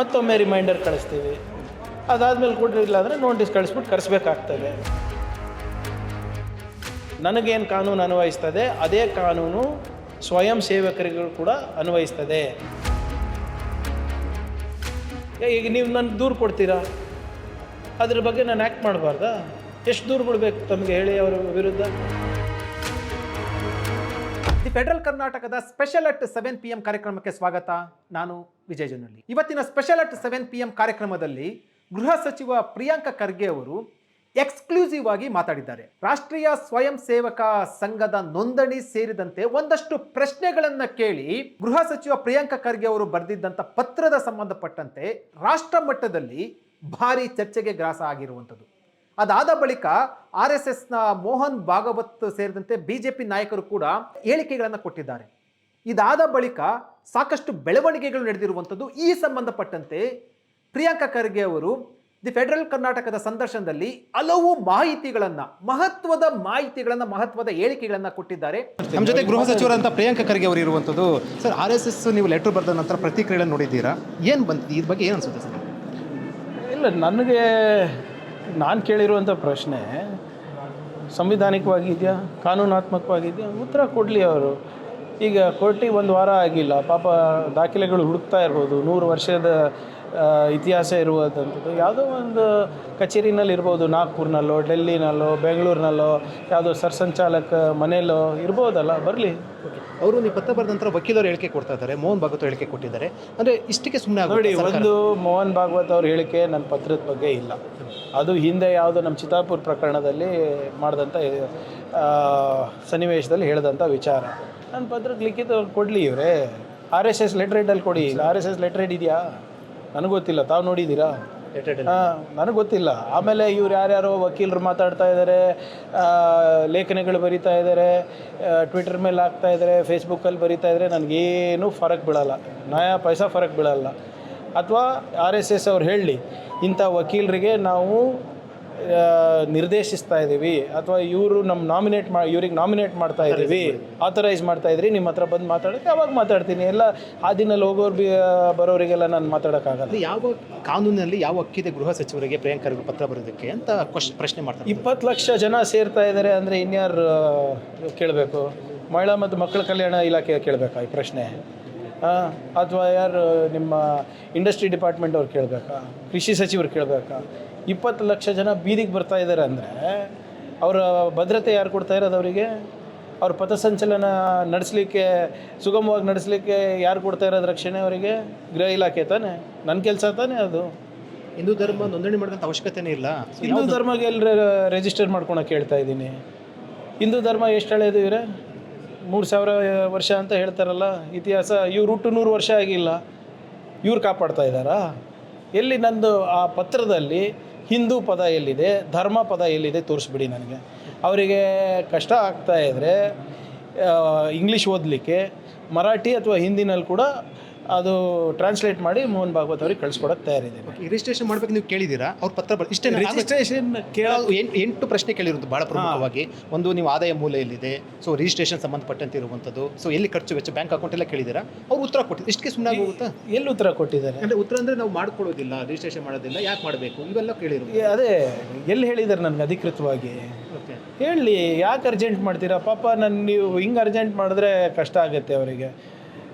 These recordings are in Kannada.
ಮತ್ತೊಮ್ಮೆ ರಿಮೈಂಡರ್ ಕಳಿಸ್ತೀವಿ. ಅದಾದಮೇಲೆ ಕೊಡಲಿಲ್ಲ ಅಂದರೆ ನೋಟಿಸ್ ಕಳಿಸ್ಬಿಟ್ಟು ಕರೆಸ್ಬೇಕಾಗ್ತದೆ. ನನಗೇನು ಕಾನೂನು ಅನ್ವಯಿಸ್ತದೆ ಅದೇ ಕಾನೂನು ಸ್ವಯಂ ಸೇವಕರಿಗೂ ಕೂಡ ಅನ್ವಯಿಸ್ತದೆ. ಈಗ ನೀವು ನನಗೆ ದೂರು ಕೊಡ್ತೀರಾ, ಅದ್ರ ಬಗ್ಗೆ ನಾನು ಆ್ಯಕ್ಟ್ ಮಾಡಬಾರ್ದಾ? ಎಷ್ಟು ದೂರು ಕೊಡಬೇಕು ತಮಗೆ ಹೇಳಿ ಅವರ ವಿರುದ್ಧ? ದಿ ಫೆಡರಲ್ ಕರ್ನಾಟಕದ ಸ್ಪೆಷಲ್ ಅಟ್ 7 PM ಕಾರ್ಯಕ್ರಮಕ್ಕೆ ಸ್ವಾಗತ. ನಾನು ವಿಜಯ್ ಜನಹಳ್ಳಿ. ಇವತ್ತಿನ ಸ್ಪೆಷಲ್ ಅಟ್ 7 PM ಕಾರ್ಯಕ್ರಮದಲ್ಲಿ ಗೃಹ ಸಚಿವ ಪ್ರಿಯಾಂಕ ಖರ್ಗೆ ಅವರು ಎಕ್ಸ್ಕ್ಲೂಸಿವ್ ಆಗಿ ಮಾತಾಡಿದ್ದಾರೆ. ರಾಷ್ಟ್ರೀಯ ಸ್ವಯಂ ಸೇವಕ ಸಂಘದ ನೋಂದಣಿ ಸೇರಿದಂತೆ ಒಂದಷ್ಟು ಪ್ರಶ್ನೆಗಳನ್ನು ಕೇಳಿ ಗೃಹ ಸಚಿವ ಪ್ರಿಯಾಂಕ ಖರ್ಗೆ ಅವರು ಬರೆದಿದ್ದಂಥ ಪತ್ರದ ಸಂಬಂಧಪಟ್ಟಂತೆ ರಾಷ್ಟ್ರ ಮಟ್ಟದಲ್ಲಿ ಭಾರಿ ಚರ್ಚೆಗೆ ಗ್ರಾಸ ಆಗಿರುವಂಥದ್ದು. ಅದಾದ ಬಳಿಕ RSSನ ಮೋಹನ್ ಭಾಗವತ್ ಸೇರಿದಂತೆ BJP ನಾಯಕರು ಕೂಡ ಹೇಳಿಕೆಗಳನ್ನು ಕೊಟ್ಟಿದ್ದಾರೆ. ಇದಾದ ಬಳಿಕ ಸಾಕಷ್ಟು ಬೆಳವಣಿಗೆಗಳು ನಡೆದಿರುವಂಥದ್ದು. ಈ ಸಂಬಂಧಪಟ್ಟಂತೆ ಪ್ರಿಯಾಂಕ ಖರ್ಗೆ ಅವರು ದಿ ಫೆಡರಲ್ ಕರ್ನಾಟಕದ ಸಂದರ್ಶನದಲ್ಲಿ ಹಲವು ಮಾಹಿತಿಗಳನ್ನು, ಮಹತ್ವದ ಹೇಳಿಕೆಗಳನ್ನು ಕೊಟ್ಟಿದ್ದಾರೆ. ನಮ್ಮ ಜೊತೆ ಗೃಹ ಸಚಿವರಂತ ಪ್ರಿಯಾಂಕ ಖರ್ಗೆ ಅವರು ಇರುವಂಥದ್ದು. ಸರ್, RSS ನೀವು ಲೆಟರ್ ಬರೆದ ನಂತರ ಪ್ರತಿಕ್ರಿಯೆಗಳನ್ನು ನೋಡಿದ್ದೀರಾ? ಏನು ಬಂತು ಇದ್ರ ಬಗ್ಗೆ ಏನು ಅನಿಸುತ್ತೆ ಸರ್? ಇಲ್ಲ, ನಾನು ಕೇಳಿರುವಂಥ ಪ್ರಶ್ನೆ ಸಂವಿಧಾನಿಕವಾಗಿದೆಯಾ, ಕಾನೂನಾತ್ಮಕವಾಗಿದೆಯಾ? ಉತ್ತರ ಕೊಡಲಿ ಅವರು. ಈಗ ಕೋರ್ಟಿಗೆ 1 ವಾರ ಆಗಿಲ್ಲ, ಪಾಪ ದಾಖಲೆಗಳು ಹುಡುಕ್ತಾ ಇರ್ಬೋದು. 100 ವರ್ಷದ ಇತಿಹಾಸ ಇರುವಂಥದ್ದು ಯಾವುದೋ ಒಂದು ಕಚೇರಿನಲ್ಲಿ ಇರ್ಬೋದು, ನಾಗ್ಪುರ್ನಲ್ಲೋ, ಡೆಲ್ಲಿನಲ್ಲೋ, ಬೆಂಗಳೂರಿನಲ್ಲೋ, ಯಾವುದೋ ಸರ್ಸಂಚಾಲಕ ಮನೆಯಲ್ಲೋ ಇರ್ಬೋದಲ್ಲ, ಬರಲಿ. ಅವರು ನೀವು ಪತ್ರ ಬರೆದ ನಂತರ ವಕೀಲರು ಹೇಳಿಕೆ ಕೊಡ್ತಾ ಇದ್ದಾರೆ, ಮೋಹನ್ ಭಾಗವತ್ ಹೇಳಿಕೆ ಕೊಟ್ಟಿದ್ದಾರೆ. ಅಂದರೆ ಇಷ್ಟಕ್ಕೆ ಸುಮ್ಮನೆ ನೋಡಿ, ಒಂದು ಮೋಹನ್ ಭಾಗವತ್ ಅವ್ರ ಹೇಳಿಕೆ ನನ್ನ ಪತ್ರದ ಬಗ್ಗೆ ಇಲ್ಲ. ಅದು ಹಿಂದೆ ಯಾವುದೋ ನಮ್ಮ ಚಿತ್ತಾಪುರ ಪ್ರಕರಣದಲ್ಲಿ ಮಾಡಿದಂಥ ಸನ್ನಿವೇಶದಲ್ಲಿ ಹೇಳಿದಂಥ ವಿಚಾರ. ನನ್ನ ಪತ್ರಕ್ಕೆ ಲಿಖಿತ ಕೊಡಲಿ ಇವರೇ. RSS ಲೆಟರ್ ಹೆಡಲ್ಲಿ ಕೊಡಿ. RSS ಲೆಟರ್ ಹೆಡ್ ಇದೆಯಾ? ನನಗೆ ಗೊತ್ತಿಲ್ಲ. ತಾವು ನೋಡಿದ್ದೀರಾ? ನನಗೆ ಗೊತ್ತಿಲ್ಲ. ಆಮೇಲೆ ಇವ್ರು ಯಾರ್ಯಾರೋ ವಕೀಲರು ಮಾತಾಡ್ತಾ ಇದ್ದಾರೆ, ಲೇಖನಗಳು ಬರೀತಾ ಇದ್ದಾರೆ, ಟ್ವಿಟರ್ ಮೇಲೆ ಹಾಕ್ತಾ ಇದ್ದಾರೆ, ಫೇಸ್ಬುಕ್ಕಲ್ಲಿ ಬರೀತಾ ಇದ್ದಾರೆ. ನನಗೇನು ಫರಕ್ ಬೀಳಲ್ಲ, ನಯಾ ಪೈಸಾ ಫರಕ್ ಬೀಳಲ್ಲ. ಅಥವಾ RSS ಅವ್ರು ಹೇಳಲಿ, ಇಂಥ ವಕೀಲರಿಗೆ ನಾವು ನಿರ್ದೇಶಿಸ್ತಾ ಇದ್ದೀವಿ, ಅಥವಾ ಇವರು ಇವ್ರಿಗೆ ನಾಮಿನೇಟ್ ಮಾಡ್ತಾ ಇದ್ದೀವಿ, ಆಥರೈಸ್ ಮಾಡ್ತಾ ಇದ್ರಿ, ನಿಮ್ಮ ಹತ್ರ ಬಂದು ಮಾತಾಡೋಕ್ಕೆ ಅವಾಗ ಮಾತಾಡ್ತೀನಿ. ಎಲ್ಲ ಆ ದಿನಲ್ಲಿ ಹೋಗೋರು ಬರೋರಿಗೆಲ್ಲ ನಾನು ಮಾತಾಡೋಕ್ಕಾಗಲ್ಲ. ಯಾವ ಕಾನೂನಿನಲ್ಲಿ ಯಾವ ಹಕ್ಕಿದೆ ಗೃಹ ಸಚಿವರಿಗೆ ಪ್ರಿಯಾಂಕ ಖರ್ಗೆ ಪತ್ರ ಬರೋದಕ್ಕೆ ಅಂತ ಪ್ರಶ್ನೆ ಮಾಡ್ತಾರೆ. 20 ಲಕ್ಷ ಜನ ಸೇರ್ತಾ ಇದ್ದಾರೆ ಅಂದರೆ ಇನ್ಯಾರು ಕೇಳಬೇಕು? ಮಹಿಳಾ ಮತ್ತು ಮಕ್ಕಳ ಕಲ್ಯಾಣ ಇಲಾಖೆ ಕೇಳಬೇಕಾ ಈ ಪ್ರಶ್ನೆ? ಅಥವಾ ಯಾರು ನಿಮ್ಮ ಇಂಡಸ್ಟ್ರಿ ಡಿಪಾರ್ಟ್ಮೆಂಟ್ ಅವ್ರು ಕೇಳಬೇಕಾ? ಕೃಷಿ ಸಚಿವರು ಕೇಳಬೇಕಾ? 20 ಲಕ್ಷ ಜನ ಬೀದಿಗೆ ಬರ್ತಾ ಇದ್ದಾರೆ ಅಂದರೆ ಅವರ ಭದ್ರತೆ ಯಾರು ಕೊಡ್ತಾ ಇರೋದು ಅವರಿಗೆ? ಅವ್ರ ಪಥಸಂಚಲನ ನಡೆಸಲಿಕ್ಕೆ, ಸುಗಮವಾಗಿ ನಡೆಸಲಿಕ್ಕೆ ಯಾರು ಕೊಡ್ತಾ ಇರೋದು ರಕ್ಷಣೆ ಅವರಿಗೆ? ಗೃಹ ಇಲಾಖೆ ತಾನೇ. ನನ್ನ ಕೆಲಸ ತಾನೇ ಅದು. ಹಿಂದೂ ಧರ್ಮ ನೋಂದಣಿ ಮಾಡೋಂಥ ಅವಶ್ಯಕತೆನೇ ಇಲ್ಲ. ಹಿಂದೂ ಧರ್ಮಗೆ ಎಲ್ಲರೂ ರಿಜಿಸ್ಟರ್ ಮಾಡ್ಕೊಳಕ್ಕೆ ಹೇಳ್ತಾ ಇದ್ದೀನಿ. ಹಿಂದೂ ಧರ್ಮ ಎಷ್ಟು ಹಳೆಯದು ಇವರೇ? 3000 ವರ್ಷ ಅಂತ ಹೇಳ್ತಾರಲ್ಲ ಇತಿಹಾಸ. ಇವ್ರು ಹುಟ್ಟು 100 ವರ್ಷ ಆಗಿಲ್ಲ, ಇವ್ರು ಕಾಪಾಡ್ತಾ ಇದ್ದಾರಾ? ಎಲ್ಲಿ ನಂದು ಆ ಪತ್ರದಲ್ಲಿ ಹಿಂದೂ ಪದ ಎಲ್ಲಿದೆ, ಧರ್ಮ ಪದ ಎಲ್ಲಿದೆ ತೋರಿಸ್ಬಿಡಿ ನನಗೆ. ಅವರಿಗೆ ಕಷ್ಟ ಆಗ್ತಾ ಇದ್ದರೆ ಇಂಗ್ಲೀಷ್ ಓದಲಿಕ್ಕೆ ಮರಾಠಿ ಅಥವಾ ಹಿಂದಿನಲ್ಲಿ ಕೂಡ ಅದು ಟ್ರಾನ್ಸ್ಲೇಟ್ ಮಾಡಿ ಮೋಹನ್ ಭಾಗವತ್ ಅವ್ರಿಗೆ ಕಳಿಸ್ಕೊಡೋಕ್ಕೆ ತಯಾರಿದೆ. ರಿಜಿಸ್ಟ್ರೇಷನ್ ಮಾಡ್ಬೇಕು ನೀವು ಕೇಳಿದ್ದೀರಾ? ಅವ್ರ ಪತ್ರ ಇಷ್ಟೇ. ರಿಜಿಸ್ಟ್ರೇಷನ್ ಕೇಳೋದು 8 ಪ್ರಶ್ನೆ ಕೇಳಿರೋದು ಭಾಳ ಪ್ರಮುಖವಾಗಿ. ಒಂದು, ನೀವು ಆದಾಯ ಮೂಲ ಎಲ್ಲಿದೆ, ಸೊ ರಿಜಿಸ್ಟ್ರೇಷನ್ ಸಂಬಂಧಪಟ್ಟಂತೆ ಇರುವಂಥದ್ದು, ಸೊ ಎಲ್ಲಿ ಖರ್ಚು ವೆಚ್ಚ, ಬ್ಯಾಂಕ್ ಅಕೌಂಟ್ ಎಲ್ಲ ಕೇಳಿದ್ದೀರಾ? ಅವ್ರು ಉತ್ತರ ಕೊಟ್ಟಿದ್ದು ಇಷ್ಟಕ್ಕೆ ಸುಮ್ಮನೆ ಆಗೋಗುತ್ತಾ? ಎಲ್ಲಿ ಉತ್ತರ ಕೊಟ್ಟಿದ್ದಾರೆ? ಅಂದರೆ ಉತ್ತರ ಅಂದರೆ ನಾವು ಮಾಡ್ಕೊಳ್ಳೋದಿಲ್ಲ, ರಿಜಿಸ್ಟ್ರೇಷನ್ ಮಾಡೋದಿಲ್ಲ, ಯಾಕೆ ಮಾಡಬೇಕು, ಇವೆಲ್ಲ ಕೇಳಿರೋದು. ಅದೇ ಎಲ್ಲಿ ಹೇಳಿದ್ದಾರೆ ನನಗೆ ಅಧಿಕೃತವಾಗಿ? ಓಕೆ, ಹೇಳಿ. ಯಾಕೆ ಅರ್ಜೆಂಟ್ ಮಾಡ್ತೀರಾ? ಪಾಪ ನೀವು ಹಿಂಗೆ ಅರ್ಜೆಂಟ್ ಮಾಡಿದ್ರೆ ಕಷ್ಟ ಆಗುತ್ತೆ ಅವರಿಗೆ.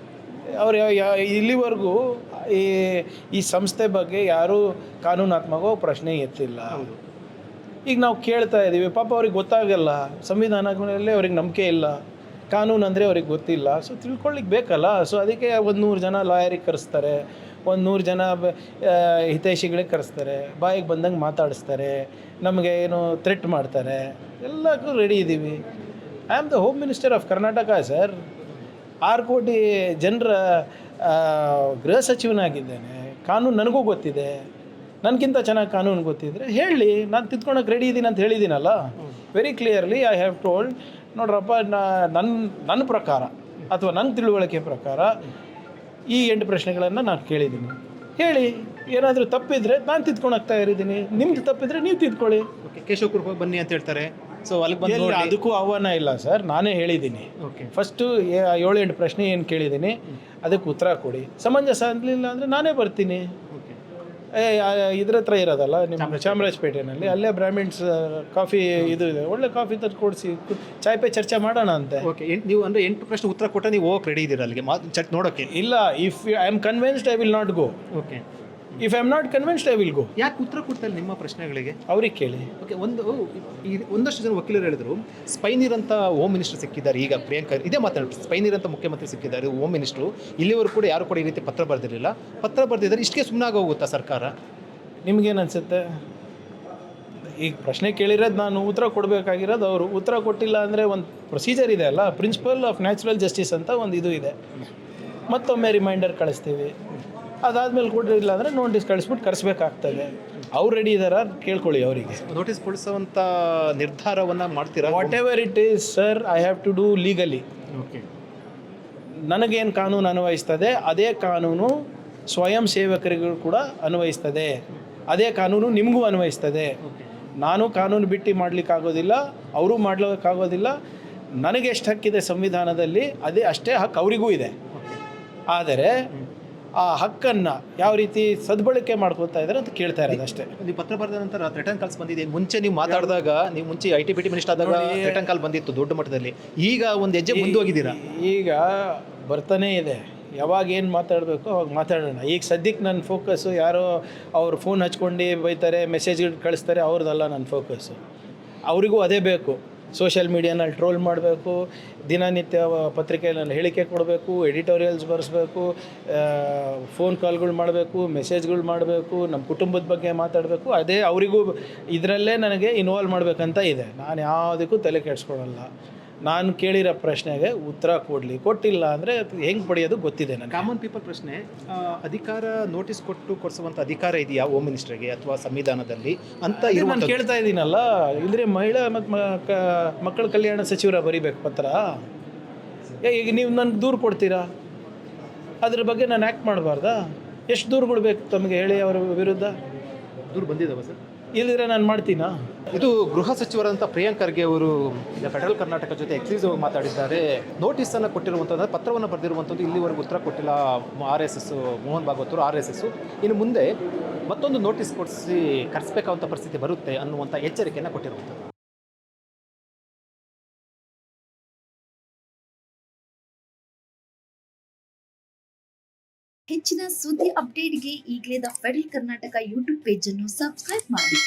ಅವ್ರು ಇಲ್ಲಿವರೆಗೂ ಈ ಸಂಸ್ಥೆ ಬಗ್ಗೆ ಯಾರೂ ಕಾನೂನಾತ್ಮಕ ಪ್ರಶ್ನೆ ಎತ್ತಿಲ್ಲ. ಈಗ ನಾವು ಕೇಳ್ತಾ ಇದ್ದೀವಿ, ಪಾಪ ಅವ್ರಿಗೆ ಗೊತ್ತಾಗಲ್ಲ. ಸಂವಿಧಾನದ ಮೇಲೆ ಅವ್ರಿಗೆ ನಂಬಿಕೆ ಇಲ್ಲ, ಕಾನೂನು ಅಂದರೆ ಅವ್ರಿಗೆ ಗೊತ್ತಿಲ್ಲ. ಸೊ ತಿಳ್ಕೊಳ್ಳಿಕ್ಕೆ ಬೇಕಲ್ಲ. ಸೊ ಅದಕ್ಕೆ 100 ಜನ ಲಾಯರಿಗೆ ಕರೆಸ್ತಾರೆ, 100 ಜನ ಹಿತೈಷಿಗಳಿಗೆ ಕರೆಸ್ತಾರೆ, ಬಾಯಿಗೆ ಬಂದಂಗೆ ಮಾತಾಡಿಸ್ತಾರೆ, ನಮಗೆ ಏನು ಥ್ರೆಟ್ ಮಾಡ್ತಾರೆ. ಎಲ್ಲಕ್ಕೂ ರೆಡಿ ಇದ್ದೀವಿ. I am the home minister of Karnataka sir. 6 ಕೋಟಿ ಜನರ ಗೃಹ ಸಚಿವನಾಗಿದ್ದೇನೆ. ಕಾನೂನು ನನಗೂ ಗೊತ್ತಿದೆ. ನನಗಿಂತ ಚೆನ್ನಾಗಿ ಕಾನೂನು ಗೊತ್ತಿದ್ದರೆ ಹೇಳಿ, ನಾನು ತಿದ್ಕೊಳಕ್ಕೆ ರೆಡಿ ಇದ್ದೀನಿ ಅಂತ ಹೇಳಿದ್ದೀನಲ್ಲ. Very clearly I have told, ನೋಡ್ರಪ್ಪ, ನನ್ನ ಪ್ರಕಾರ ಅಥವಾ ನನ್ನ ತಿಳುವಳಿಕೆ ಪ್ರಕಾರ ಈ 8 ಪ್ರಶ್ನೆಗಳನ್ನು ನಾನು ಕೇಳಿದ್ದೀನಿ. ಹೇಳಿ, ಏನಾದರೂ ತಪ್ಪಿದರೆ ನಾನು ತಿದ್ಕೊಳಕ್ಕೆ ತಯಾರಿದ್ದೀನಿ. ನಿಮ್ದು ತಪ್ಪಿದರೆ ನೀವು ತಿದ್ಕೊಳ್ಳಿ. ಓಕೆ, ಕೇಶವಪುರಕ್ಕೆ ಬನ್ನಿ ಅಂತ ಹೇಳ್ತಾರೆ. ಸೊ ಅಲ್ಲಿಗೆ ಬಂದು ಅದಕ್ಕೂ ಆಹ್ವಾನ ಇಲ್ಲ ಸರ್. ನಾನೇ ಹೇಳಿದ್ದೀನಿ. ಓಕೆ, ಫಸ್ಟು 7-8 ಪ್ರಶ್ನೆ ಏನು ಕೇಳಿದ್ದೀನಿ, ಅದಕ್ಕೆ ಉತ್ತರ ಕೊಡಿ. ಸಮಂಜಸ ಆಗಲಿಲ್ಲ ಅಂದರೆ ನಾನೇ ಬರ್ತೀನಿ. ಇದ್ರ ಹತ್ರ ಇರೋದಲ್ಲ ನಿಮ್ಮ ಚಾಮರಾಜಪೇಟೆನಲ್ಲಿ, ಅಲ್ಲೇ ಬ್ರಾಹ್ಮಿಣ್ಸ್ ಕಾಫಿ ಇದು ಇದೆ, ಒಳ್ಳೆ ಕಾಫಿ ತಂದು ಕೊಡಿಸಿ ಚಾಯ್ ಪೇ ಚರ್ಚೆ ಮಾಡೋಣ ಅಂತೆ. ಓಕೆ, ನೀವು ಅಂದರೆ 8 ಪ್ರಶ್ನೆ ಉತ್ತರ ಕೊಟ್ಟರೆ ನೀವು ಹೋಗಕ್ಕೆ ರೆಡಿ ಇದ್ದೀರಾ ಅಲ್ಲಿಗೆ ನೋಡೋಕ್ಕೆ? ಇಲ್ಲ, if I am convinced I will not go. Okay, if I am not convinced I will go. ಯಾಕೆ ಉತ್ತರ ಕೊಡ್ತಾ ನಿಮ್ಮ ಪ್ರಶ್ನೆಗಳಿಗೆ? ಅವ್ರಿಗೆ ಕೇಳಿ. ಓಕೆ, ಒಂದಷ್ಟು ಜನ ವಕೀಲರು ಹೇಳಿದ್ರು ಸ್ಪೈನೀರ್ ಅಂತ ಹೋಮ್ ಮಿನಿಸ್ಟರ್ ಸಿಕ್ಕಿದ್ದಾರೆ. ಈಗ ಪ್ರಿಯಾಂಕಾ ಇದೇ ಮಾತಾಡ್ತಾರೆ, ಸ್ಪೈನೀರ್ ಅಂತ ಮುಖ್ಯಮಂತ್ರಿ ಸಿಕ್ಕಿದ್ದಾರೆ ಹೋಮ್ ಮಿನಿಸ್ಟ್ರು. ಇಲ್ಲಿವರೆಗೂ ಕೂಡ ಯಾರು ಕೂಡ ಈ ರೀತಿ ಪತ್ರ ಬರೆದಿರಲಿಲ್ಲ. ಪತ್ರ ಬರೆದಿದ್ದಾರೆ, ಇಷ್ಟಕ್ಕೆ ಸುಮ್ಮನಾಗಿ ಹೋಗುತ್ತಾ ಸರ್ಕಾರ? ನಿಮ್ಗೇನು ಅನಿಸುತ್ತೆ? ಈಗ ಪ್ರಶ್ನೆ ಕೇಳಿರೋದು ನಾನು, ಉತ್ತರ ಕೊಡಬೇಕಾಗಿರೋದು ಅವರು. ಉತ್ತರ ಕೊಟ್ಟಿಲ್ಲ ಅಂದರೆ ಒಂದು ಪ್ರೊಸೀಜರ್ ಇದೆ ಅಲ್ಲ, ಪ್ರಿನ್ಸಿಪಲ್ ಆಫ್ ನ್ಯಾಚುರಲ್ ಜಸ್ಟಿಸ್ ಅಂತ ಒಂದು ಇದು ಇದೆ. ಮತ್ತೊಮ್ಮೆ ರಿಮೈಂಡರ್ ಕಳಿಸ್ತೀವಿ, ಅದಾದಮೇಲೆ ಕೊಡಲಿಲ್ಲ ಅಂದರೆ ನೋಟಿಸ್ ಕಳಿಸ್ಬಿಟ್ಟು ಕರೆಸ್ಬೇಕಾಗ್ತದೆ. ಅವ್ರು ರೆಡಿ ಇದ್ದಾರಾ ಕೇಳ್ಕೊಳ್ಳಿ ಅವರಿಗೆ. ನೋಟಿಸ್ ಕೊಡಿಸುವಂಥ ನಿರ್ಧಾರವನ್ನು ಮಾಡ್ತೀರಾ? Whatever it is sir, I have to do legally. Okay, ನನಗೇನು ಕಾನೂನು ಅನ್ವಯಿಸ್ತದೆ ಅದೇ ಕಾನೂನು ಸ್ವಯಂ ಸೇವಕರಿಗೂ ಕೂಡ ಅನ್ವಯಿಸ್ತದೆ, ಅದೇ ಕಾನೂನು ನಿಮಗೂ ಅನ್ವಯಿಸ್ತದೆ. ನಾನು ಕಾನೂನು ಬಿಟ್ಟು ಮಾಡಲಿಕ್ಕಾಗೋದಿಲ್ಲ, ಅವರು ಮಾಡಲಿಕ್ಕಾಗೋದಿಲ್ಲ. ನನಗೆ ಎಷ್ಟು ಹಕ್ಕಿದೆ ಸಂವಿಧಾನದಲ್ಲಿ ಅಷ್ಟೇ ಹಕ್ಕು ಅವರಿಗೂ ಇದೆ. ಆದರೆ ಆ ಹಕ್ಕನ್ನು ಯಾವ ರೀತಿ ಸದ್ಬಳಕೆ ಮಾಡ್ಕೊತಾ ಇದ್ದಾರೆ ಅಂತ ಕೇಳ್ತಾ ಇರೋದು ಅಷ್ಟೇ. ನೀವು ಪತ್ರ ಬರೆದ ನಂತರ ರಿಟರ್ನ್ ಕಾಲ್ಸ್ ಬಂದಿದೆ. ಮುಂಚೆ ನೀವು ಮಾತಾಡಿದಾಗ, ನೀವು ಮುಂಚೆ IT ಮಿನಿಸ್ಟರ್ ಆದಾಗ ರಿಟರ್ನ್ ಕಾಲ್ ಬಂದಿತ್ತು ದೊಡ್ಡ ಮಟ್ಟದಲ್ಲಿ. ಈಗ ಒಂದು ಹೆಜ್ಜೆ ಮುಂದೆ ಹೋಗಿದ್ದೀರಾ? ಈಗ ಬರ್ತಾನೇ ಇದೆ. ಯಾವಾಗ ಏನು ಮಾತಾಡಬೇಕು ಅವಾಗ ಮಾತಾಡೋಣ. ಈಗ ಸದ್ಯಕ್ಕೆ ನನ್ನ ಫೋಕಸ್ಸು ಯಾರೋ ಅವ್ರು ಫೋನ್ ಹಚ್ಕೊಂಡು ಬೈತಾರೆ, ಮೆಸೇಜ್ಗಳು ಕಳಿಸ್ತಾರೆ, ಅವ್ರದ್ದಲ್ಲ ನನ್ನ ಫೋಕಸ್ಸು. ಅವರಿಗೂ ಅದೇ ಬೇಕು. ಸೋಷಿಯಲ್ ಮೀಡಿಯಾನಲ್ಲಿ ಟ್ರೋಲ್ ಮಾಡಬೇಕು, ದಿನನಿತ್ಯ ಪತ್ರಿಕೆಯಲ್ಲಿ ಹೇಳಿಕೆ ಕೊಡಬೇಕು, ಎಡಿಟೋರಿಯಲ್ಸ್ ಬರೆಸ್ಬೇಕು, ಫೋನ್ ಕಾಲ್ಗಳು ಮಾಡಬೇಕು, ಮೆಸೇಜ್ಗಳು ಮಾಡಬೇಕು, ನಮ್ಮ ಕುಟುಂಬದ ಬಗ್ಗೆ ಮಾತಾಡಬೇಕು. ಅದೇ ಅವರಿಗೂ ಇದರಲ್ಲೇ ನನಗೆ ಇನ್ವಾಲ್ವ್ ಮಾಡಬೇಕಂತ ಇದೆ. ನಾನು ಯಾವುದಕ್ಕೂ ತಲೆ ಕೆಡಿಸ್ಕೊಳ್ಳಲ್ಲ. ನಾನು ಕೇಳಿರೋ ಪ್ರಶ್ನೆಗೆ ಉತ್ತರ ಕೊಟ್ಟಿಲ್ಲ ಅಂದರೆ ಹೆಂಗೆ ಪಡೆಯೋದು ಗೊತ್ತಿದೆ ನನಗೆ. ಕಾಮನ್ ಪೀಪಲ್ ಪ್ರಶ್ನೆ, ಅಧಿಕಾರ ನೋಟಿಸ್ ಕೊಡಿಸುವಂಥ ಅಧಿಕಾರ ಇದೆಯಾ ಹೋಮ್ ಮಿನಿಸ್ಟರ್ಗೆ ಅಥವಾ ಸಂವಿಧಾನದಲ್ಲಿ ಅಂತ ನಾನು ಕೇಳ್ತಾ ಇದ್ದೀನಲ್ಲ. ಇಲ್ಲದ್ರೆ ಮಹಿಳಾ ಮತ್ತು ಮಕ್ಕಳ ಕಲ್ಯಾಣ ಸಚಿವರ ಬರೀಬೇಕು ಪತ್ರ. ಈಗ ನೀವು ನನಗೆ ದೂರು ಕೊಡ್ತೀರಾ, ಅದ್ರ ಬಗ್ಗೆ ನಾನು ಆ್ಯಕ್ಟ್ ಮಾಡಬಾರ್ದಾ? ಎಷ್ಟು ದೂರುಗಳು ಬೇಕು ತಮಗೆ ಹೇಳಿ ಅವರ ವಿರುದ್ಧ? ದೂರು ಬಂದಿದ್ದಾವೆ ಸರ್. ಇಲ್ಲದ್ರೆ ನಾನು ಮಾಡ್ತೀನಾ? ಇದು ಗೃಹ ಸಚಿವರಂತ ಪ್ರಿಯಾಂಕ್ ಖರ್ಗೆ ಅವರು ಈಗ ಫೆಡರಲ್ ಕರ್ನಾಟಕ ಜೊತೆ ಎಕ್ಸ್ಕ್ಲೂಸಿವ್ ಆಗಿ ಮಾತಾಡಿದ್ದಾರೆ. ನೋಟಿಸನ್ನು ಕೊಟ್ಟಿರುವಂಥದ್ದು, ಪತ್ರವನ್ನು ಬರೆದಿರುವಂಥದ್ದು, ಇಲ್ಲಿವರೆಗೂ ಉತ್ತರ ಕೊಟ್ಟಿಲ್ಲ RSS ಮೋಹನ್ ಭಾಗವತ್ ಅವರು RSS. ಇನ್ನು ಮುಂದೆ ಮತ್ತೊಂದು ನೋಟಿಸ್ ಕೊಡಿಸಿ ಕರೆಸಬೇಕಾದಂಥ ಪರಿಸ್ಥಿತಿ ಬರುತ್ತೆ ಅನ್ನುವಂಥ ಎಚ್ಚರಿಕೆಯನ್ನು ಕೊಟ್ಟಿರುವಂಥದ್ದು. ಹೆಚ್ಚಿನ ಸುದ್ದಿ ಅಪ್ಡೇಟ್ಗೆ ಈಗಲೇ the federal Karnataka YouTube page ಅನ್ನು ಸಬ್ಸ್ಕ್ರೈಬ್ ಮಾಡಿ.